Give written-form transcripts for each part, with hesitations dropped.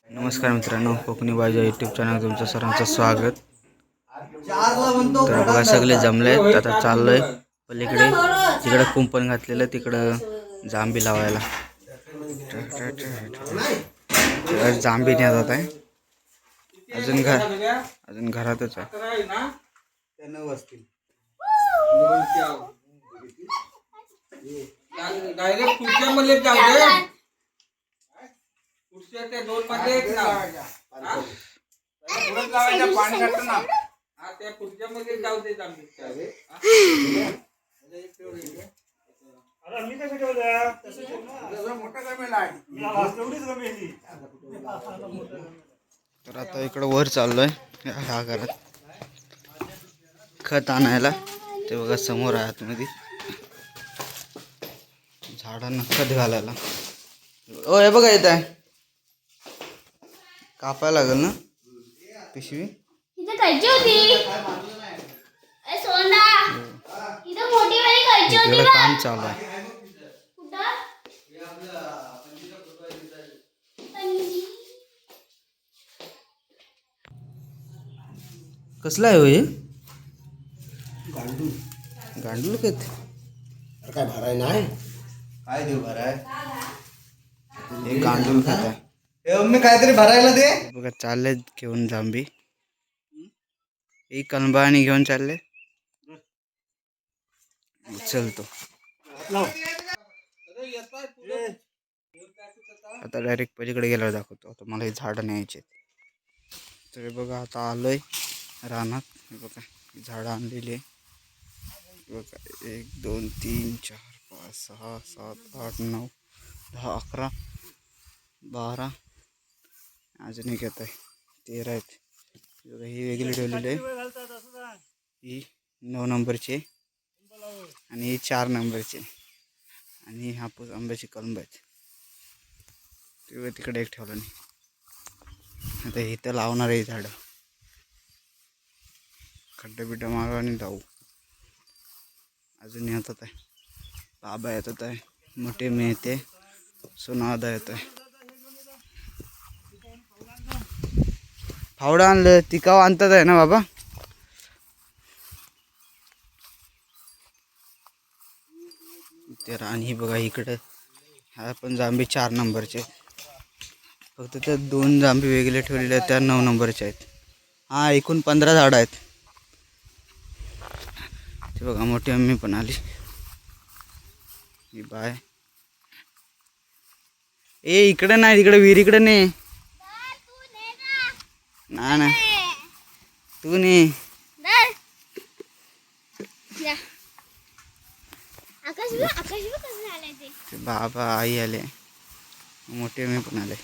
नमस्कार मित्रांनो, कोकणी बाजा यूट्यूब चॅनल तुमचं सर्वांचं स्वागत. तर बघा सगळे जमलेत, आता चाललोय पलीकडे जिकडे कुंपण घातलेलं तिकडं जांबी लावायला. जांबी नेतात आहे, अजून घरातच आहे. डायरेक्ट पुढच्यामध्ये जाऊ दे. पुढच्या ते दोन मध्ये एक ना पुढे लावायचं पाणी घालतो ना. हा त्या पुढच्यामध्ये जाऊ दे जांभी. अरे मी कसं ठेवलं तसं ठेव ना. मोठा कमेला आहे मी आवाज तेवढीच कमेली. तर आता इकडं वर चाललोय ह्या घरात खत आणायला. ते बघा समोर आहे आतमध्ये झाडांना खत घालायला. ओ हे बघा येत आहे, कापायला लागेल ना पिशवी. इथे खायची होती. ए सोना, इथे मोठी वाली खायची होती बा. काम चालू आहे. कुठं? कसला आहे हो हे? गांडूळ गांडूळ खत. काय भराय नाही, काय देऊ भराय? हे गांडूळ खत आहे. हे मम्मी काहीतरी भरायला दे. बघा चालले घेऊन जांभी. एक कलबा आणि घेऊन चालले. चलतो आता डायरेक्ट पलीकडे गेल्यावर दाखवतो. आता मला हे झाडं न्यायचे. तर बघा आता आलोय रानात. हे बघा झाडं आणलेली आहे. बघा 1 2 3 4 5 6 7 8 9 10 11 12 अजून एक येत आहे 13 आहेत. बघा ही वेगळी ठेवलेली आहे. ही 9 नंबरची आणि ही 4 नंबरची आणि हापूस आंब्याची कलम आहेत. ते तिकडे एक ठेवलं नाही. आता इथं लावणार आहे झाडं. खड्डे बिड्डे मारू आणि लावू. अजून येतात आहे, बाबा येतात आहे, मोठे मी येते, सोनादा येत आहे. फावडा आणलं तिकाव आणतात आहे ना बाबा. तर आणि बघा इकडे ह्या पण जांभी 4 नंबरचे. फक्त त्या 2 जांभी वेगळे ठेवलेले आहेत, त्या 9 नंबरचे आहेत. हा एकूण 15 झाडं आहेत. ते बघा मोठी अम्मी पण आली. ही बाय ए इकडे नाही, तिकडे विहिरीकडे नाही. ना तू नाही. बाबा आई आले, मोठे मी पण आले.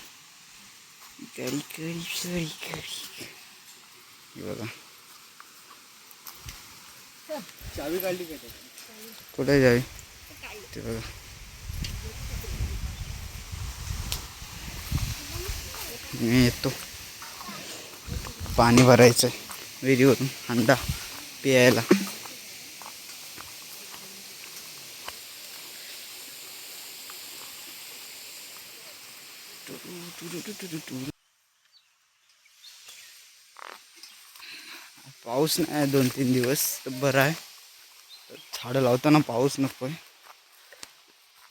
करी करी करी करी बघा चावी काढली का? कुठे जावी ते बघा. मी येतो, पाणी भरायचं आहे विहिरीवरून हंडा प्यायला. पाऊस नाही 2-3 दिवस तर बरं आहे. झाडं लावताना पाऊस नको आहे.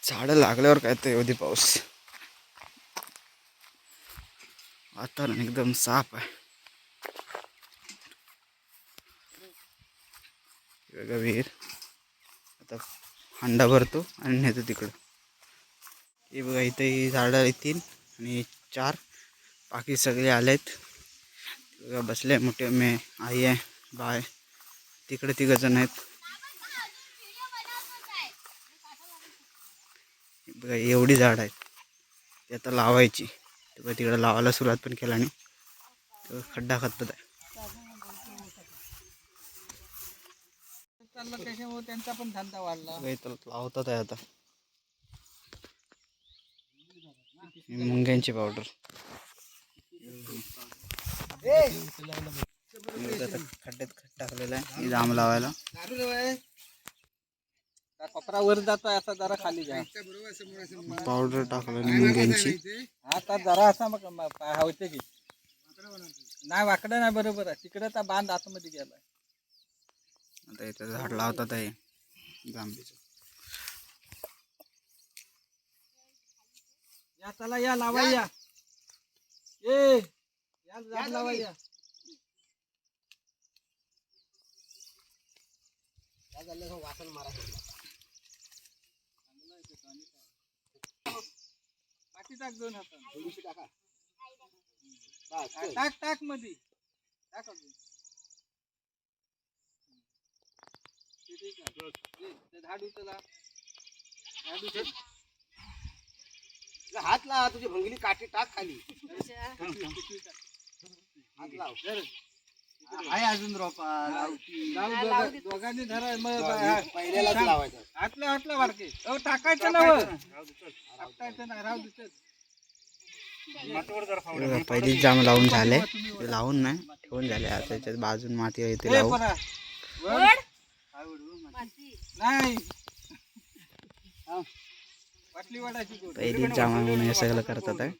झाडं लागल्यावर काय तर एवढी पाऊस. वातावरण एकदम साफ आहे. वेगळा विहीर. आता हंडा भरतो आणि नेतो तिकडं. हे बघा इथे ही झाडं येतील आणि 4 बाकी सगळे आलेत. बघा बसले मोठे मे आई आहे, बाय तिकडे 3 जण आहेत. बघा एवढी झाड आहेत, ती आता लावायची. तेव्हा तिकडे लावायला सुरुवात पण केला नाही. खड्डा खतत आहे. त्यांचा पण धंदा वाढला. लावतात आहे आता मुंग्यांची पावडर. खड्ड्यात खत टाकलेला आहे जाम लावायला. कपडा वर जातोय असा जरा खाली घ्या. पावडर टाकलं मुंग्यांची. आता जरा असा मग होते की नाही वाकडं नाही बरोबर आहे तिकडे तर बांध आतमध्ये गेलाय. आता इथं झाड लावतात आहे जांभळीचं. या चला या लावा या ए या झाड लावा या. वासन मारा माती टाक 2 हातात. थोडीशी टाका. टाक टाक मध्ये टाक अजून. ठीक आहे ते झाड उचला झाड उचल. हात लाव तुझी भंगली काठी टाक खाली. हात लाव. आहे अजून रोपा दोघांनी धरा मग पहिल्यालाच लावायचं. हातला वारके टाकायचं ना वर. टाकायचं ना राहू दे. मातीवर जरा फावडे. बघा, पहिलीच जाम लावून झाले. ते लावून नाही ठेवून झाले. आता त्याच्यात बाजून माती आहे ते लावू. नाही वाटली वाटायची पहिलीच जामा म्हणून हे सगळं करतात आहे.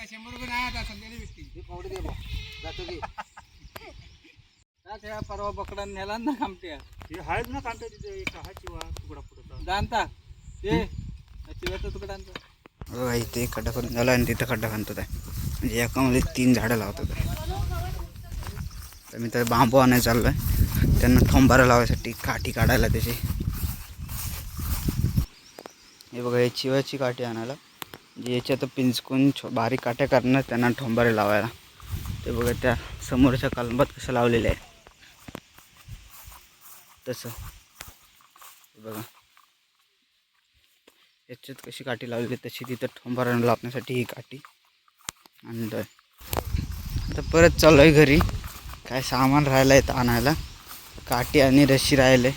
100 रुपये नाही आता संध्याकाळी भेटतील. पावडे दे बा. जातो दे. त्या परवा बकडा नेला ना कामट्या हे आहेत ना कांटे तिथे एक हा चिवा तुकडा फुटता. जाणता ते चिव्याचा तुकडा आणता. बघा इथे खड्डा करून झाला आणि तिथं खड्डा खांदतात आहे. म्हणजे एकामध्ये 3 झाडं लावतात आहे. तर मी तर बांबू आणायला चाललो आहे त्यांना ठोंबारा लावायसाठी काठी काढायला त्याची. हे बघा हे चिवाची काठी आणायला म्हणजे याच्यात पिंचकून बारीक काट्या करणार त्यांना ठोंबारे लावायला. ते बघा त्या समोरच्या कलमात कसं लावलेलं आहे तसं. बघा याच्यात कशी काठी लावली तशी तिथं ठोंबारा लावण्यासाठी ही काठी आणलं आहे. आता परत चालू आहे घरी. काय सामान राहिलं आहे तर आणायला. काठी आणि रस्सी राहिले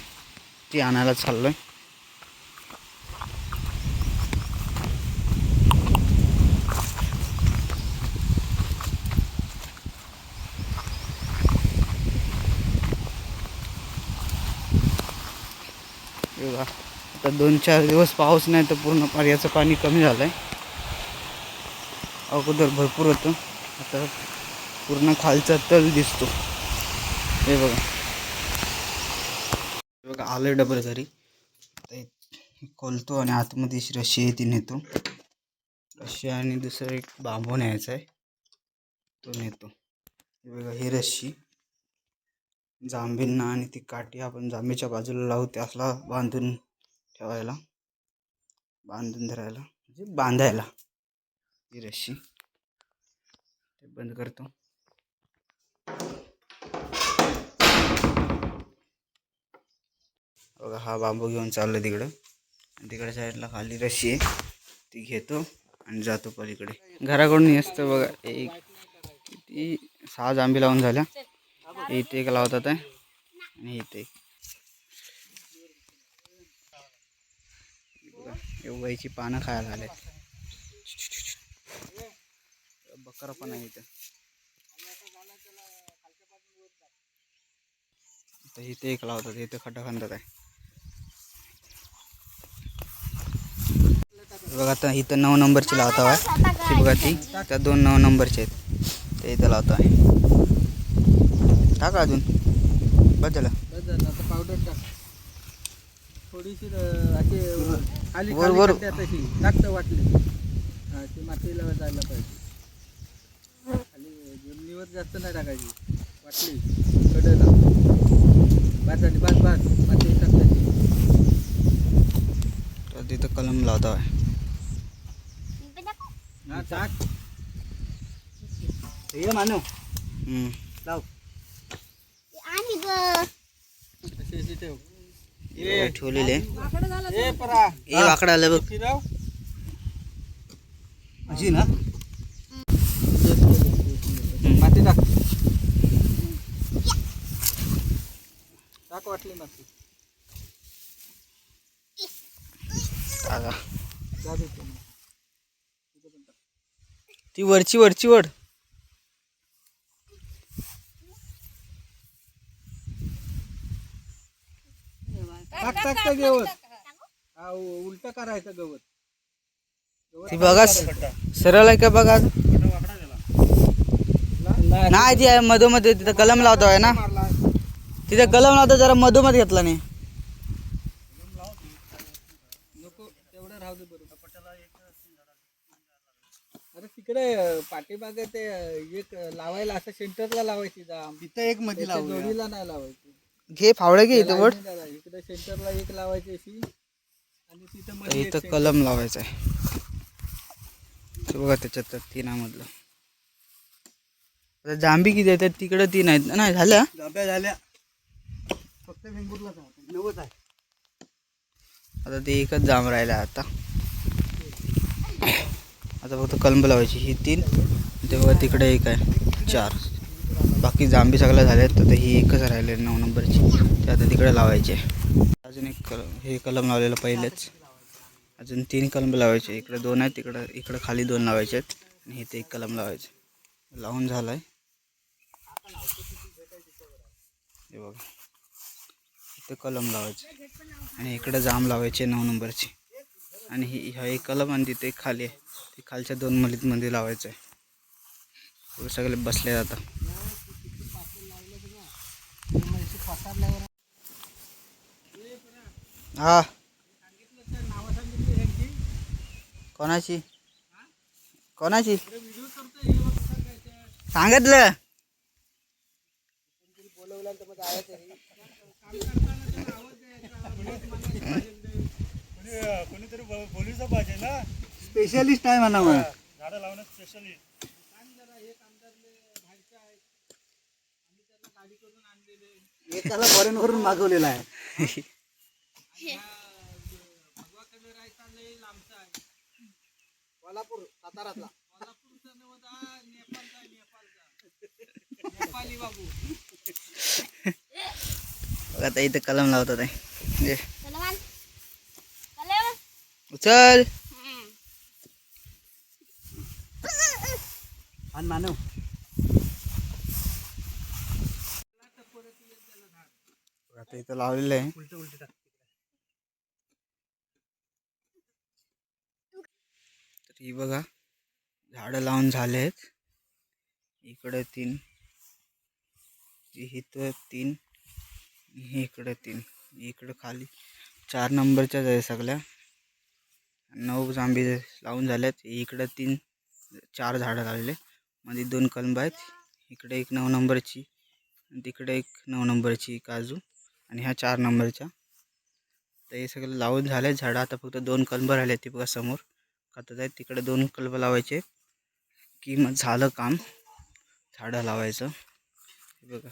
ती आणायला चाललो आहे. बघा आता 2-4 दिवस पाऊस नाही तर पूर्ण पर्याचं पाणी कमी झालं आहे. अगोदर भरपूर होतं आता पूर्ण खालचा तल दिसतो. हे बघा आलं आहे डबल घरी. आता खोलतो आणि आतमध्ये रशी आहे ती नेतो. रशी आणि दुसरं एक बांबू न्यायचा आहे तो नेतो. हे बघा ही रशी जांभींना आणि ती काठी आपण जांभीच्या बाजूला लावू त्यासला बांधून ठेवायला बांधून धरायला म्हणजे बांधायला ही रशी. ते बंद करतो. बघा हा बांबू घेऊन चाललो तिकडं. तिकडे साईडला खाली रशी आहे ती घेतो आणि जातो पलीकडे. घराकडून असतं बघा. एक किती 6 जांभी लावून झाल्या. इथे एक लावतात आहे आणि इथे एवढ्याची पानं खायला आले. बकरा पण आहे इथं. इथे एक लावतात इथे खड्डा खांदत आहे. बघा आता इथं 9 नंबरची लावता आहे ती बघा ती त्या 2 9 नंबरचे आहेत ते इथं लावता आहे. टाका अजून बस झालं. आता पावडर टाक थोडीशी अशी खाली वर तशी टाकतं वाटली. हा ती मातीला जायला पाहिजे. खाली जमिनीवर जास्त नाही टाकायची वाटली कडेला. बस झाली बस माती टाकायची. तर तिथं कलम लावता आहे. हा टाक हे मानव लाव आणि ग अशी ठेव. ठेवलेले ए परा हे वाकडं आलं बघ. फिरव अशी ना माती टाक टाक वाटली माती टाका. जा दे तुम्ही. ती वरची वड टाक गवत. हा उलट करायचं गवत. ती बघा सरळ आहे का बघा. नाही ती आहे मधोमध्ये तिथं कलम लावतोय ना. तिथे कलम लावतो जरा मधोमध घेतला नाही. नको तेवढं राहू दे बरोबर. अरे तिकडे पाठीमागे ते एक लावायला असं सेंटरला लावायची जाम. तिथं एक मध्ये त्याच्या जोडीला नाही लावायची. घे फावडे घे इथं वर. इकडे सेंटरला एक लावायची अशी आणि तिथं मध्ये एक इथं कलम लावायचा आहे. ते बघा त्याच्यात 3 मधलं. आता जांभी किती आहेत तिकडे 3 आहेत नाही झाल्या. जांभ्या झाल्या फक्त वेंगुर्लाच आहे 90 आहे. आता ते एकच जांभ राहिला आता. आता फक्त कलम लावायची ही 3. ते बघा तिकडे एक आहे 4. बाकी जांभी सगळ्या झाल्यात. तर ही एकच राहिले 9 नंबरची. ते आता तिकडे लावायचे. अजून एक कलम हे कलम लावलेलं पहिलेच. अजून 3 कलम लावायचे. इकडे 2 आहेत इकडे खाली 2 लावायचे आहेत आणि इथे एक कलम लावायचे. लावून झालाय हे बघा. इथं कलम लावायचे आणि इकडे जांभ लावायचे 9 नंबरची. आणि हा एक कलम आणि तिथे एक खाली आहे. ते खालच्या 2 मध्ये लावायचं आहे. सगळे बसले जातात. हा कोणाची कोणाची सांगितलं. कोणीतरी बोलीचा पाहिजे ना. स्पेशलिस्ट आहे म्हणा मग. झाडं लावण्यात स्पेशलिस्ट. एकाला फॉरेन वरून मागवलेला आहे. कोल्हापूर सातारातला. आता इथं कलम लावतात आहे. सलमान कलम. उचल आणि मानव आता इथं लावलेलं आहे. तर ही बघा झाडं लावून झाले आहेत. इकडे 3 इथं 3 इकडे 3 इकडे खाली 4 नंबरच्याच आहे सगळ्या. 9 जांभी लावून झाल्यात. इकडे 4 झाडं लावलेले. मध्ये 2 कलम आहेत. इकडे एक 9 नंबरची आणि तिकडे एक 9 नंबरची काजू आणि ह्या 4 नंबरच्या. तर हे सगळं लावून झाले झाडं. आता फक्त 2 कलम राहिले. ते बघा समोर कातत आहेत. तिकडे 2 कलम लावायचे की मग झालं काम झाडं लावायचं. हे बघा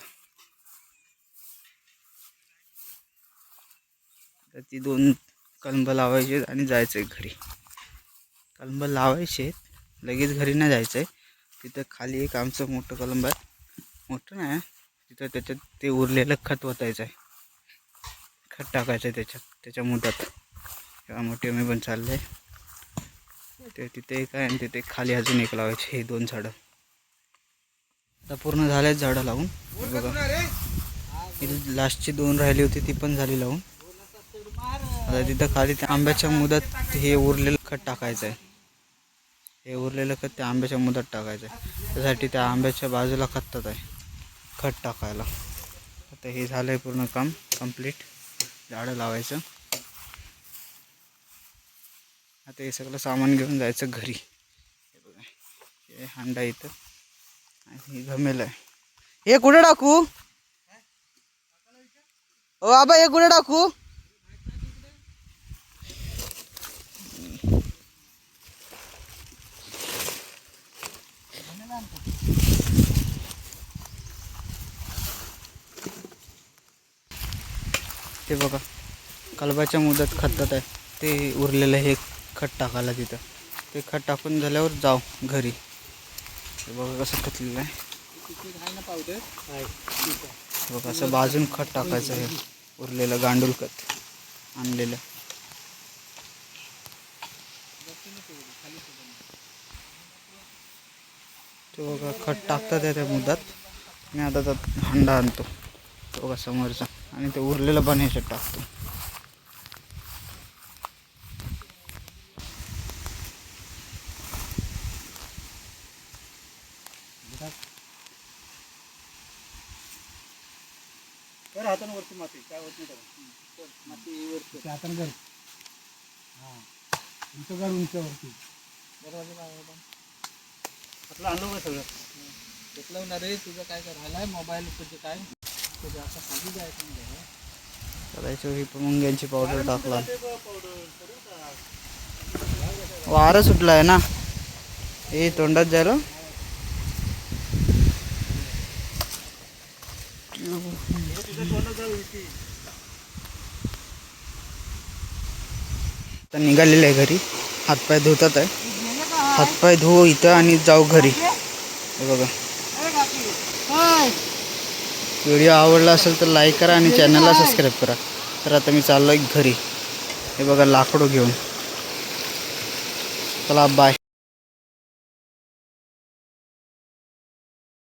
तर ती 2 कलम लावायचे आणि जायचं आहे घरी. कलम लावायचे लगेच घरी नाही जायचं आहे. तिथं खाली एक आमचं मोठं कलम आहे. मोठं नाही तिथं त्याच्यात ते उरलेलं खत ओतायचं आहे. खत टाकायचं आहे त्याच्या मुठात. तेव्हा मोठे मी पण चालले ते तिथे एक आहे आणि तिथे खाली अजून एक लावायचे. हे 2 झाडं आता पूर्ण झालेच झाडं लावून. बघा लास्टची 2 राहिली होती ती पण झाली लावून. आता तिथं खाली त्या आंब्याच्या मुदत हे उरलेलं खत टाकायचं आहे. हे उरलेलं खत त्या आंब्याच्या मुदत टाकायचं आहे. त्यासाठी त्या आंब्याच्या बाजूला खतात आहे खत टाकायला. आता हे झालं आहे पूर्ण काम कंप्लीट. झाडं लावायचं. आता हे सगळं सामान घेऊन जायचं घरी. हे बघा हे हांडा इथं आणि हे घमेलं आहे. हे कुठे टाकू ओ बाबा हे कुठे टाकू. ते बघा कलबाच्या मुदत खतात आहे. ते उरलेलं हे खत टाकायला तिथं. ते खत टाकून झाल्यावर जाऊ घरी. ते बघा कसं खतलेलं आहे. बघा असं बाजून खत टाकायचं. हे उरलेलं गांडूळ खत आणलेलं. ते बघा खत टाकतात त्या मुदत. मी आता हांडा आणतो तो बघा समोरचा आणि ते उरलेलं पण ह्याच्यात टाकतो. कर हातानं वरती माती काय होत नाही त्याला. माती वरती हातानं कर तुमचं घर उंच्यावरती दरवाजा लावा बा. आपलं आणलं का सगळं. घेतलं ना रे तुझं काय राहिलाय मोबाईल तुझं काय तुझं आता खाली जायचं नाही रे. करायचं ही मुंग्यांची पावडर टाकला. ते पावडर करून टाक. वारं सुटलं आहे ना हे तोंडात जायला. तुझ्या तोंडात जाऊ इथे. आता निघालेलं आहे घरी. हातपाय धुतात आहे. हातपाय धुवू इथं आणि जाऊ घरी. हे बघा व्हिडिओ आवडला असेल तर लाईक करा आणि चॅनलला सबस्क्राईब करा. तर आता मी चाललो आहे घरी. हे बघा लाकडं घेऊन. चला बाय.